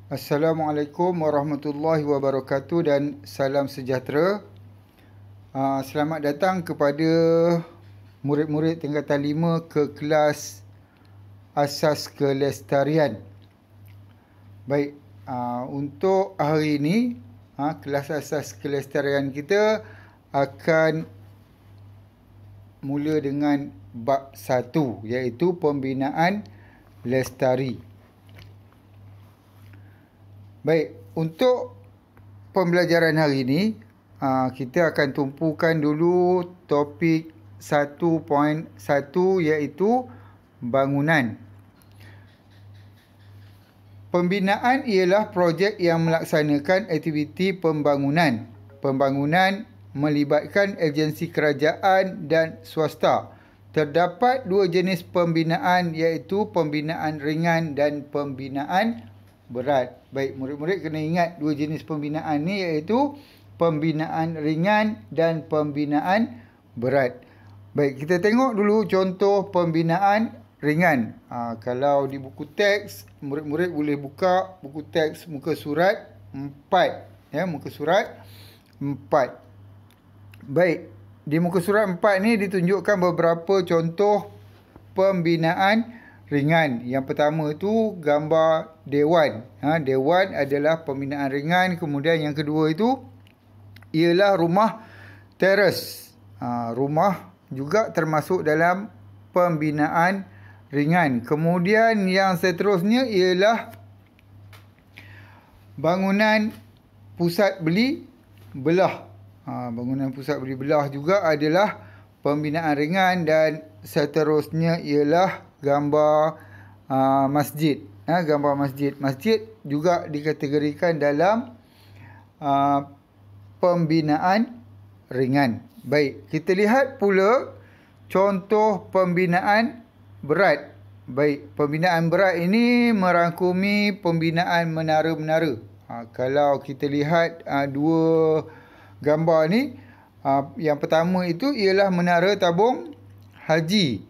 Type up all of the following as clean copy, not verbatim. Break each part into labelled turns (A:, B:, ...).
A: Assalamualaikum warahmatullahi wabarakatuh dan salam sejahtera. Selamat datang kepada murid-murid tingkatan 5 ke kelas Asas Kelestarian. Baik, untuk hari ini, kelas Asas Kelestarian kita akan mula dengan bab 1, iaitu pembinaan lestari. Baik, untuk pembelajaran hari ini, kita akan tumpukan dulu topik 1.1, iaitu bangunan. Pembinaan ialah projek yang melaksanakan aktiviti pembangunan. Pembangunan melibatkan agensi kerajaan dan swasta. Terdapat dua jenis pembinaan, iaitu pembinaan ringan dan pembinaan berat. Baik, murid-murid kena ingat dua jenis pembinaan ni, iaitu pembinaan ringan dan pembinaan berat. Baik, kita tengok dulu contoh pembinaan ringan. Kalau di buku teks, murid-murid boleh buka buku teks muka surat 4. Muka surat 4. Baik, di muka surat 4 ni ditunjukkan beberapa contoh pembinaan ringan. Yang pertama tu gambar dewan. Dewan adalah pembinaan ringan. Kemudian yang kedua itu ialah rumah teres. Rumah juga termasuk dalam pembinaan ringan. Kemudian yang seterusnya ialah bangunan pusat beli belah. Bangunan pusat beli belah juga adalah pembinaan ringan. Dan seterusnya ialah gambar masjid. Gambar masjid. Masjid juga dikategorikan dalam pembinaan ringan. Baik, kita lihat pula contoh pembinaan berat. Baik, pembinaan berat ini merangkumi pembinaan menara-menara. Kalau kita lihat dua gambar ni, yang pertama itu ialah menara tabung haji.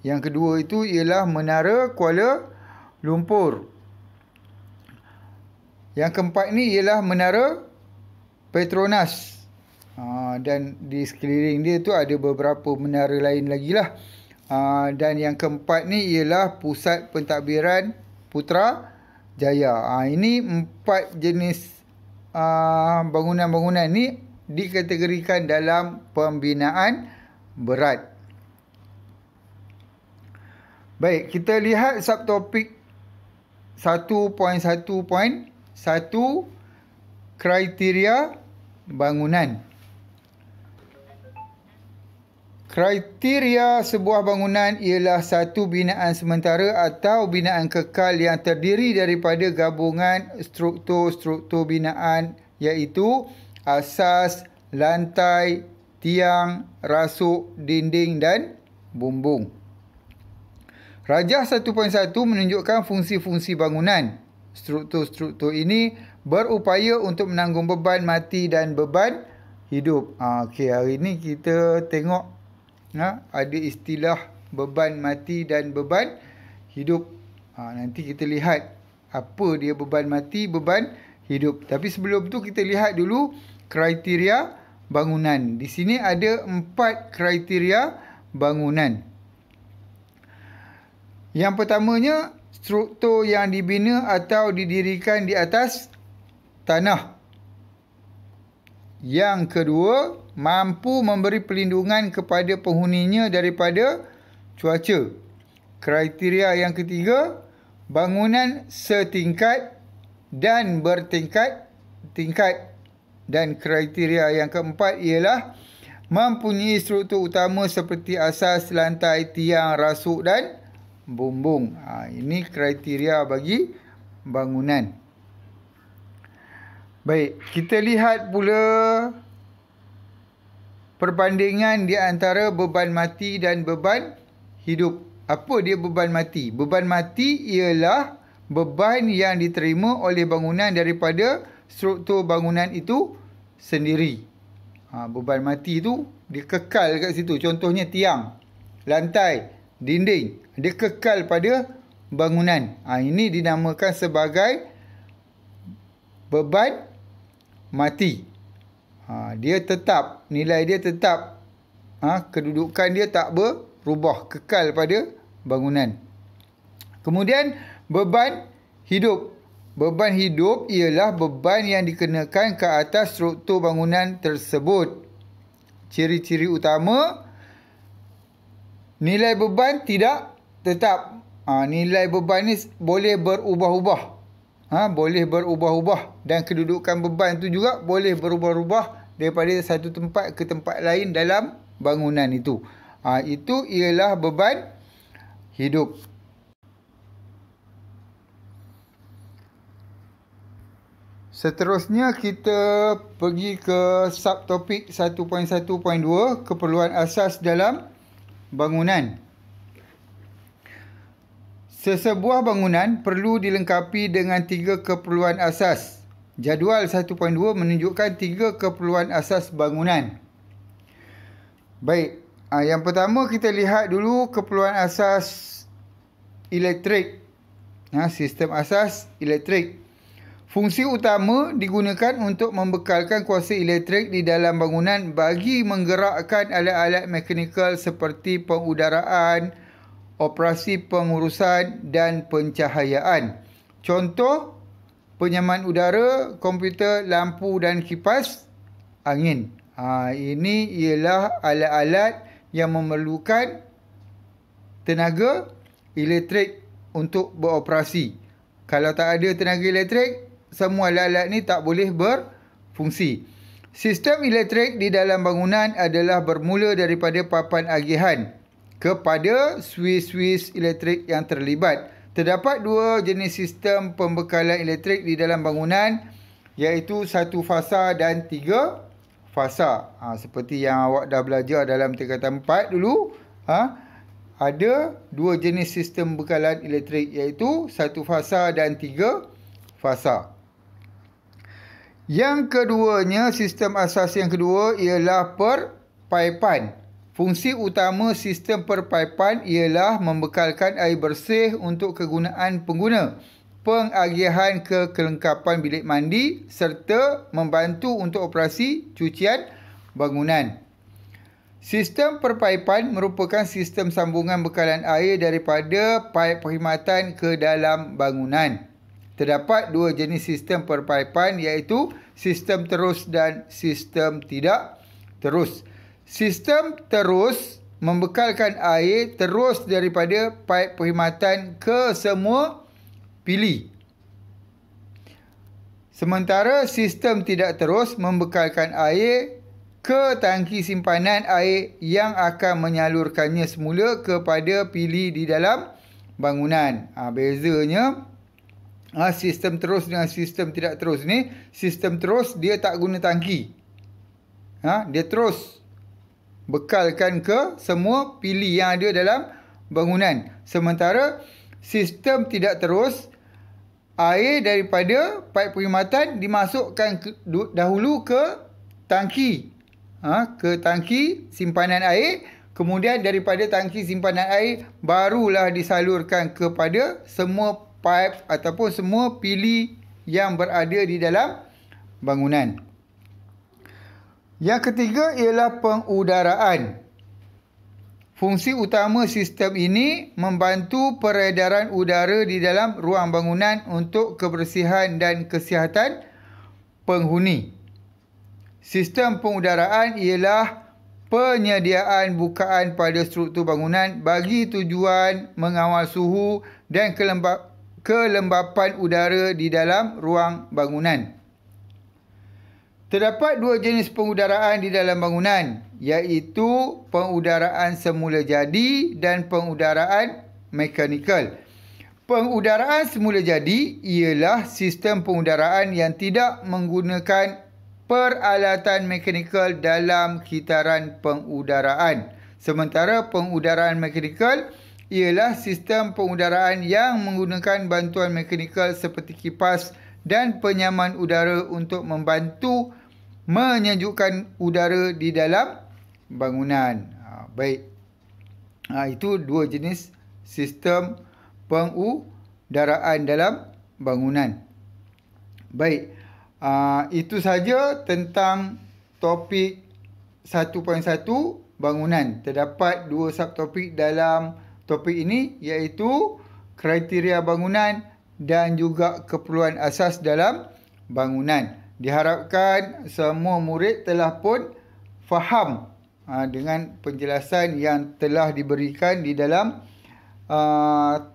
A: Yang kedua itu ialah menara Kuala Lumpur. Yang keempat ni ialah menara Petronas. Dan di sekeliling dia tu ada beberapa menara lain lagi lah. Dan yang keempat ni ialah pusat pentadbiran Putrajaya. Ini 4 jenis bangunan-bangunan ni dikategorikan dalam pembinaan berat. Baik, kita lihat subtopik 1.1.1, kriteria bangunan. Kriteria sebuah bangunan ialah satu binaan sementara atau binaan kekal yang terdiri daripada gabungan struktur-struktur binaan, iaitu asas, lantai, tiang, rasuk, dinding dan bumbung. Rajah 1.1 menunjukkan fungsi-fungsi bangunan. Struktur-struktur ini berupaya untuk menanggung beban mati dan beban hidup. Okey, hari ni kita tengok ada istilah beban mati dan beban hidup. Nanti kita lihat apa dia beban mati, beban hidup. Tapi sebelum tu kita lihat dulu kriteria bangunan. Di sini ada 4 kriteria bangunan. Yang pertamanya, struktur yang dibina atau didirikan di atas tanah. Yang kedua, mampu memberi perlindungan kepada penghuninya daripada cuaca. Kriteria yang ketiga, bangunan setingkat dan bertingkat-tingkat. Dan kriteria yang keempat ialah mempunyai struktur utama seperti asas, lantai, tiang, rasuk dan bumbung. Ini kriteria bagi bangunan. Baik, kita lihat pula perbandingan di antara beban mati dan beban hidup. Apa dia beban mati? Beban mati ialah beban yang diterima oleh bangunan daripada struktur bangunan itu sendiri. Beban mati itu dia kekal kat situ. Contohnya tiang, lantai, dinding. Dia kekal pada bangunan. Ini dinamakan sebagai beban mati. Dia tetap, nilai dia tetap. Kedudukan dia tak berubah, kekal pada bangunan. Kemudian beban hidup. Beban hidup ialah beban yang dikenakan ke atas struktur bangunan tersebut. Ciri-ciri utama, nilai beban tidak tetap. Nilai beban ni boleh berubah-ubah. Boleh berubah-ubah. Dan kedudukan beban tu juga boleh berubah-ubah daripada satu tempat ke tempat lain dalam bangunan itu. Itu ialah beban hidup. Seterusnya kita pergi ke subtopik 1.1.2, keperluan asas dalam bangunan. Sesebuah bangunan perlu dilengkapi dengan 3 keperluan asas. Jadual 1.2 menunjukkan 3 keperluan asas bangunan. Baik, yang pertama kita lihat dulu keperluan asas elektrik. Sistem asas elektrik. Fungsi utama digunakan untuk membekalkan kuasa elektrik di dalam bangunan bagi menggerakkan alat-alat mekanikal seperti pengudaraan, operasi pengurusan dan pencahayaan. Contoh, penyaman udara, komputer, lampu dan kipas angin. Ini ialah alat-alat yang memerlukan tenaga elektrik untuk beroperasi. Kalau tak ada tenaga elektrik, semua alat-alat ni tak boleh berfungsi. Sistem elektrik di dalam bangunan adalah bermula daripada papan agihan kepada suis-suis elektrik yang terlibat. Terdapat 2 jenis sistem pembekalan elektrik di dalam bangunan, iaitu 1 fasa dan 3 fasa. Seperti yang awak dah belajar dalam tingkatan 4 dulu. Ada 2 jenis sistem bekalan elektrik, iaitu 1 fasa dan 3 fasa. Yang keduanya, sistem asas yang kedua ialah perpaipan. Fungsi utama sistem perpaipan ialah membekalkan air bersih untuk kegunaan pengguna, pengagihan ke kelengkapan bilik mandi serta membantu untuk operasi cucian bangunan. Sistem perpaipan merupakan sistem sambungan bekalan air daripada paip perkhidmatan ke dalam bangunan. Terdapat 2 jenis sistem perpaipan, iaitu sistem terus dan sistem tidak terus. Sistem terus membekalkan air terus daripada paip perkhidmatan ke semua pili. Sementara sistem tidak terus membekalkan air ke tangki simpanan air yang akan menyalurkannya semula kepada pili di dalam bangunan. Bezanya sistem terus dengan sistem tidak terus ni, sistem terus dia tak guna tangki. Dia terus bekalkan ke semua pili yang ada dalam bangunan. Sementara sistem tidak terus, air daripada paip perkhidmatan dimasukkan dahulu ke tangki. Ke tangki simpanan air. Kemudian daripada tangki simpanan air barulah disalurkan kepada semua paip ataupun semua pili yang berada di dalam bangunan. Yang ketiga ialah pengudaraan. Fungsi utama sistem ini membantu peredaran udara di dalam ruang bangunan untuk kebersihan dan kesihatan penghuni. Sistem pengudaraan ialah penyediaan bukaan pada struktur bangunan bagi tujuan mengawal suhu dan kelembapan udara di dalam ruang bangunan. Terdapat 2 jenis pengudaraan di dalam bangunan, iaitu pengudaraan semula jadi dan pengudaraan mekanikal. Pengudaraan semula jadi ialah sistem pengudaraan yang tidak menggunakan peralatan mekanikal dalam kitaran pengudaraan. Sementara pengudaraan mekanikal ialah sistem pengudaraan yang menggunakan bantuan mekanikal seperti kipas dan penyaman udara untuk membantu menyejukkan udara di dalam bangunan. Baik. Itu 2 jenis sistem pengudaraan dalam bangunan. Baik. Itu saja tentang topik 1.1 bangunan. Terdapat 2 subtopik dalam topik ini, iaitu kriteria bangunan dan juga keperluan asas dalam bangunan. Diharapkan semua murid telah pun faham dengan penjelasan yang telah diberikan di dalam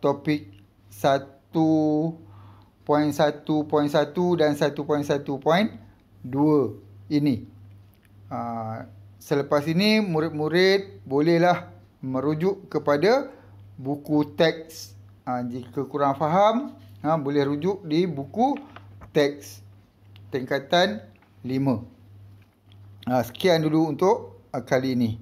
A: topik 1.1.1 dan 1.1.2 ini. Selepas ini murid-murid bolehlah merujuk kepada buku teks. Jika kurang faham, boleh rujuk di buku teks tingkatan 5. Sekian dulu untuk kali ini.